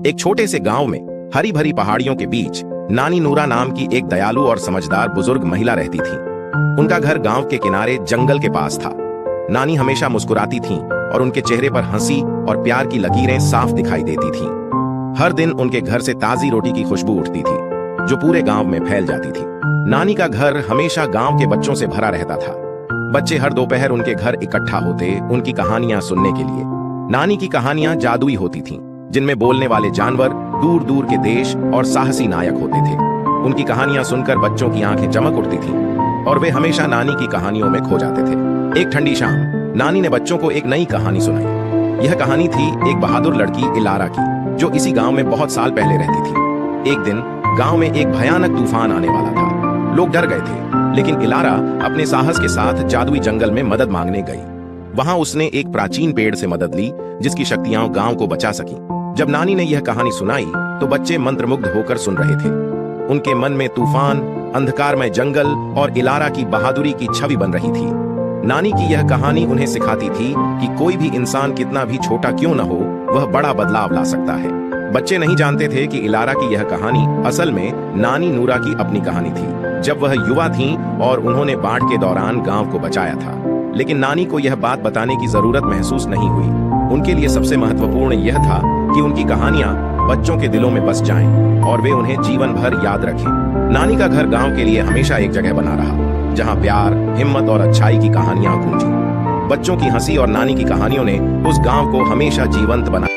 एक छोटे से गांव में हरी भरी पहाड़ियों के बीच नानी नूरा नाम की एक दयालु और समझदार बुजुर्ग महिला रहती थी। उनका घर गांव के किनारे जंगल के पास था। नानी हमेशा मुस्कुराती थीं और उनके चेहरे पर हंसी और प्यार की लकीरें साफ दिखाई देती थीं। हर दिन उनके घर से ताजी रोटी की खुशबू उठती थी जो पूरे गांव में फैल जाती थी। नानी का घर हमेशा गांव के बच्चों से भरा रहता था। बच्चे हर दोपहर उनके घर इकट्ठा होते उनकी कहानियां सुनने के लिए। नानी की कहानियां जादुई होती थीं, जिनमें बोलने वाले जानवर, दूर दूर के देश और साहसी नायक होते थे। उनकी कहानियां सुनकर बच्चों की आंखें चमक उठती थीं और वे हमेशा नानी की कहानियों में खो जाते थे। एक ठंडी शाम नानी ने बच्चों को एक नई कहानी सुनाई। यह कहानी थी एक बहादुर लड़की इलारा की, जो इसी गांव में बहुत साल पहले रहती थी। एक दिन गांव में एक भयानक तूफान आने वाला था। लोग डर गए थे, लेकिन इलारा अपने साहस के साथ जादुई जंगल में मदद मांगने गई। वहां उसने एक प्राचीन पेड़ से मदद ली, जिसकी शक्तियां गांव को बचा सकी। जब नानी ने यह कहानी सुनाई तो बच्चे मंत्रमुग्ध होकर सुन रहे थे। उनके मन में तूफान, अंधकारमय जंगल और इलारा की बहादुरी की छवि बन रही थी। नानी की यह कहानी उन्हें सिखाती थी कि कोई भी इंसान कितना भी छोटा क्यों न हो, वह बड़ा बदलाव ला सकता है। बच्चे नहीं जानते थे कि इलारा की यह कहानी असल में नानी नूरा की अपनी कहानी थी, जब वह युवा थीं और उन्होंने बाढ़ के दौरान गांव को बचाया था। लेकिन नानी को यह बात बताने की जरूरत महसूस नहीं हुई। उनके लिए सबसे महत्वपूर्ण यह था कि उनकी कहानियां बच्चों के दिलों में बस जाएं और वे उन्हें जीवन भर याद रखें। नानी का घर गांव के लिए हमेशा एक जगह बना रहा, जहां प्यार, हिम्मत और अच्छाई की कहानियां गूंजी। बच्चों की हंसी और नानी की कहानियों ने उस गांव को हमेशा जीवंत बनाया।